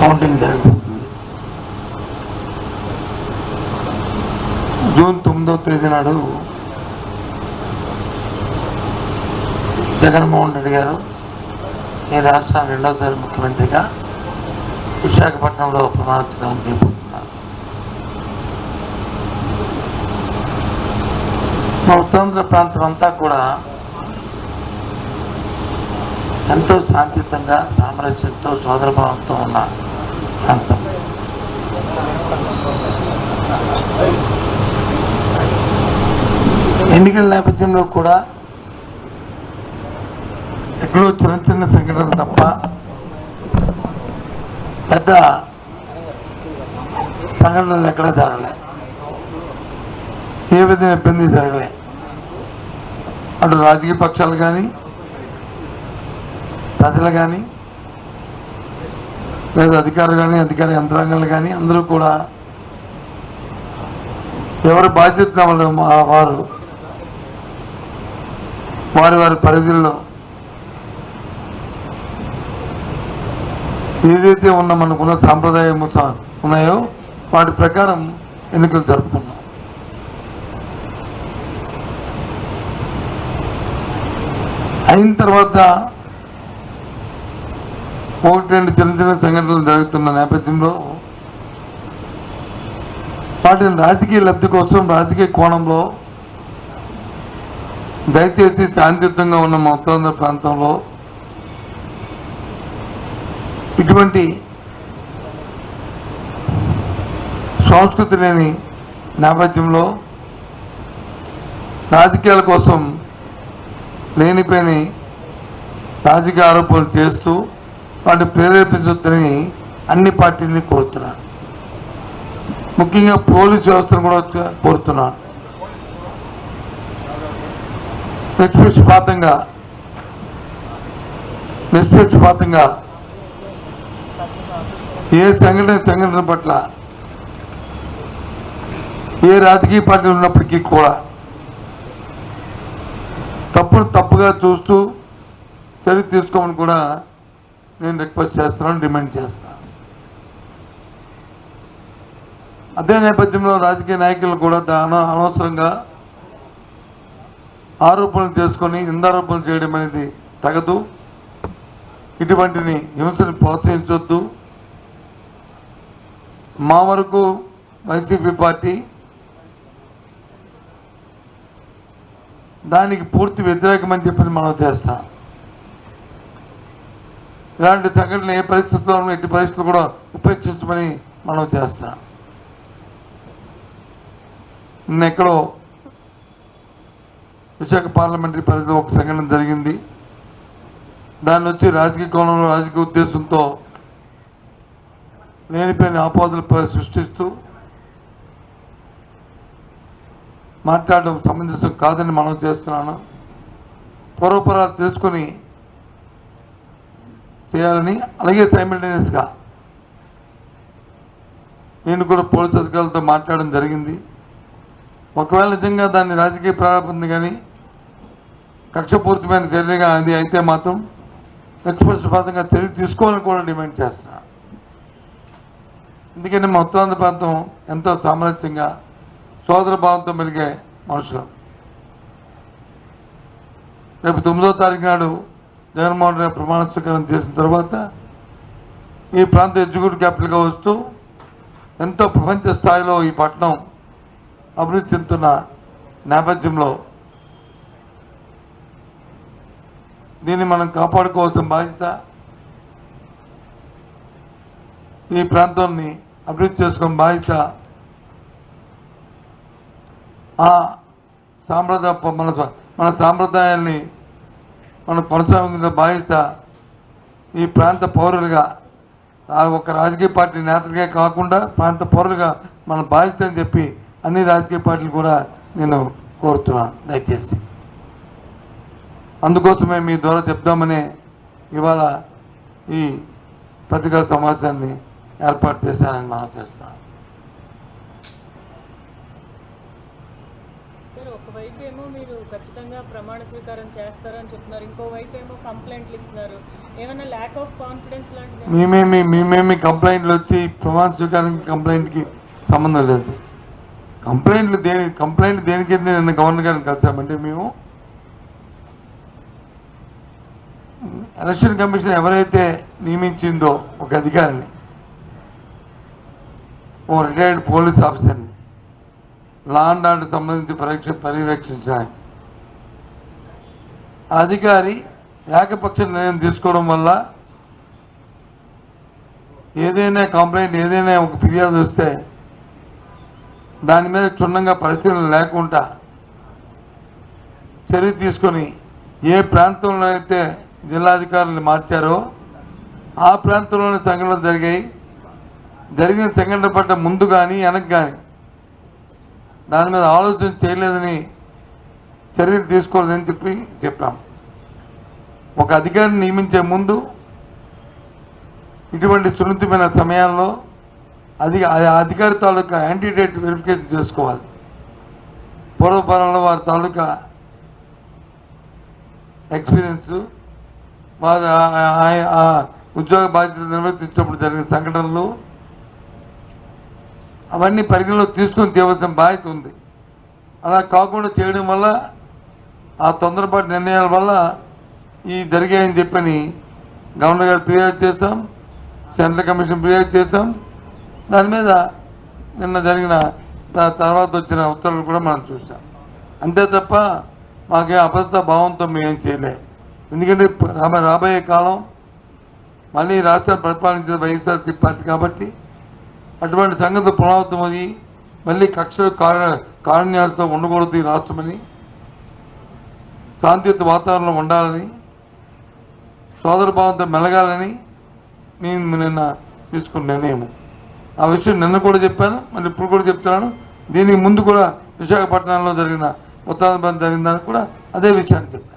Counting జరగబోతుంది. June 9వ తేదీ నాడు జగన్మోహన్ రెడ్డి గారు ఈ రాష్ట్రానికి రెండోసారి ముఖ్యమంత్రిగా విశాఖపట్నంలో ప్రమాణ స్వీకారం చేయబోతున్నారు. మా ఉత్తరాంధ్ర ప్రాంతం అంతా కూడా ఎంతో శాంతియుతంగా, సామరస్యంతో, సోదరభావంతో ఉన్న ప్రాంతం. ఎన్నికల నేపథ్యంలో కూడా ఎక్కడో చిన్న చిన్న సంఘటనలు తప్ప పెద్ద సంఘటనలు ఎక్కడా జరగలే, ఏ విధంగా ఇబ్బంది జరగలే. అటు రాజకీయ పక్షాలు కానీ, ప్రజలు కానీ, లేదా అధికారులు కానీ, అధికార యంత్రాంగాలు కానీ అందరూ కూడా ఎవరి బాధ్యత వారు వారి వారి పరిధిలో ఏదైతే మనకున్న సాంప్రదాయం ఉన్నాయో వాటి ప్రకారం ఎన్నికలు జరుపుకున్నాం. అయిన తర్వాత ఒకటి రెండు చిన్న చిన్న సంఘటనలు జరుగుతున్న నేపథ్యంలో వాటిని రాజకీయ లబ్ధి కోసం, రాజకీయ కోణంలో దయచేసి శాంతియుతంగా ఉన్న మా ఉత్తరాంధ్ర ప్రాంతంలో ఇటువంటి సంస్కృతి లేని నేపథ్యంలో రాజకీయాల కోసం లేనిపోయిన రాజకీయ ఆరోపణలు చేస్తూ వాటిని ప్రేరేపించొద్దని అన్ని పార్టీలని కోరుతున్నాను. ముఖ్యంగా పోలీసు వ్యవస్థను కూడా కోరుతున్నాను. నిష్పక్షపాతంగా ఏ సంఘటన పట్ల ఏ రాజకీయ పార్టీ ఉన్నప్పటికీ కూడా తప్పును తప్పుగా చూస్తూ చర్య తీసుకోమని కూడా నేను రిక్వెస్ట్ చేస్తున్నాను, డిమాండ్ చేస్తున్నాను. అదే నేపథ్యంలో రాజకీయ నాయకులు కూడా అనవసరంగా ఆరోపణలు చేసుకొని నిందారోపణలు చేయడం అనేది తగదు. ఇటువంటిని హింసను ప్రోత్సహించొద్దు. మా వరకు వైసీపీ పార్టీ దానికి పూర్తి వ్యతిరేకమని చెప్పి మనం చేస్తాం. ఇలాంటి సంఘటనలు ఏ పరిస్థితుల్లో ఎట్టి పరిస్థితులు కూడా ఉపేక్షించమని మనం చేస్తాం. ఎక్కడో విశాఖ పార్లమెంటరీ పరిధిలో ఒక సంఘటన జరిగింది. దాన్ని వచ్చి రాజకీయ కోణంలో, రాజకీయ ఉద్దేశంతో లేనిపోయిన ఆపోదలపై సృష్టిస్తూ మాట్లాడడం సమంజసం కాదని మనం చేస్తున్నాను. పూర్వపరాలు తెలుసుకొని చేయాలని, అలాగే సైమల్టేనియస్గా నేను కూడా పోలీసు అధికారులతో మాట్లాడడం జరిగింది. ఒకవేళ నిజంగా దాన్ని రాజకీయ ప్రారంభం కానీ కక్షపూరితమైన చర్యగా అది అయితే మాత్రం నిష్పక్షపాతంగా చర్య తీసుకోవాలని కూడా డిమాండ్ చేస్తున్నాను. ఎందుకంటే మా ఉత్తరాంధ్ర ప్రాంతం ఎంతో సామరస్యంగా, సోదర భావంతో మెలిగే మనుషులు. రేపు 9వ తారీఖు నాడు జగన్మోహన్ రెడ్డి ప్రమాణ స్వీకారం చేసిన తర్వాత ఈ ప్రాంత ఎగ్జిక్యూటివ్ క్యాపిటల్గా వస్తూ ఎంతో ప్రపంచ స్థాయిలో ఈ పట్టణం అభివృద్ధి చెందుతున్న నేపథ్యంలో దీన్ని మనం కాపాడుకోవాల్సిన బాధ్యత, ఈ ప్రాంతాన్ని అభివృద్ధి చేసుకునే బాధ్యత మన సాంప్రదాయాల్ని మనం కొనసాగించిన బాధ్యత ఈ ప్రాంత పౌరులుగా, ఒక రాజకీయ పార్టీ నేతలుగా కాకుండా ప్రాంత పౌరులుగా మన బాధ్యత అని చెప్పి అన్ని రాజకీయ పార్టీలు కూడా నేను కోరుతున్నాను. దయచేసి అందుకోసమే మీ ద్వారా చెప్దామని ఇవాళ ఈ పత్రికా సమావేశాన్ని ఏర్పాటు చేశానని మనం చేస్తున్నాం. ఒకవైపు ఏమో మీరు ఖచ్చితంగా ప్రమాణ స్వీకారం చేస్తారని చెప్తున్నారు, ఇంకోవైపు ఏమో కంప్లైంట్లు ఇస్తున్నారు. ఏమైనా ల్యాక్ ఆఫ్ కాన్ఫిడెన్స్ లాంటిది? మేమేమి కంప్లైంట్లు వచ్చి ప్రమాణ స్వీకారానికి కంప్లైంట్కి సంబంధం లేదు. కంప్లైంట్ దేనికి నిన్న గవర్నర్ గారిని కలిసామంటే మేము ఎలక్షన్ కమిషన్ ఎవరైతే నియమించిందో ఒక అధికారిని, ఓ రిటైర్డ్ పోలీస్ ఆఫీసర్ని లా అండ్ ఆర్డర్ సంబంధించి పర్యవేక్షించడానికి, ఆ అధికారి ఏకపక్ష నిర్ణయం తీసుకోవడం వల్ల ఏదైనా కంప్లైంట్ ఏదైనా ఒక ఫిర్యాదు వస్తే దాని మీద క్షుణ్ణంగా పరిశీలన లేకుండా చర్య తీసుకొని ఏ ప్రాంతంలో అయితే జిల్లాధికారులను మార్చారో ఆ ప్రాంతంలోని సంఘటనలు జరిగిన సంఘటన పట్ల ముందు కానీ వెనక్కి కానీ దాని మీద ఆలోచన చేయలేదని చర్యలు తీసుకోలేదని చెప్పాం. ఒక అధికారిని నియమించే ముందు ఇటువంటి సున్నితమైన సమయాల్లో అధికారి తాలూకా యాంటీడేట్ వెరిఫికేషన్ చేసుకోవాలి. పూర్వపరంలో వారి తాలూకా ఎక్స్పీరియన్స్, వారి ఉద్యోగ బాధ్యతలు నిర్వర్తించినప్పుడు జరిగిన సంఘటనలు అవన్నీ పరిగణలో తీసుకొని చేయవలసిన బాధ్యత ఉంది. అలా కాకుండా చేయడం వల్ల ఆ తొందరపాటు నిర్ణయాల వల్ల ఈ జరిగాయని చెప్పని గవర్నర్ గారు ఫిర్యాదు చేశాం, సెంట్రల్ కమిషన్ ఫిర్యాదు చేశాం. దాని మీద నిన్న జరిగిన తర్వాత వచ్చిన ఉత్తర్వులు కూడా మనం చూసాం. అంతే తప్ప మాకే అభద్రతా భావంతో మేమేం చేయలే. ఎందుకంటే రాబోయే కాలం మళ్ళీ రాష్ట్రాన్ని పరిపాలించిన వైఎస్ఆర్సీ పార్టీ కాబట్టి అటువంటి సంగతి పునరావృతమయ్యి మళ్ళీ కక్షలు కారుణ్యాలతో ఉండకూడదు ఈ రాష్ట్రమని, శాంతియుత వాతావరణంలో ఉండాలని, సోదర భావంతో మెలగాలని నేను నిన్న తీసుకున్న నిర్ణయం. ఆ విషయం నిన్న కూడా చెప్పాను, మళ్ళీ ఇప్పుడు కూడా చెప్తున్నాను. దీనికి ముందు కూడా విశాఖపట్నంలో జరిగిన ఉత్తాన జరిగిన దానికి కూడా అదే విషయాన్ని చెప్పాను.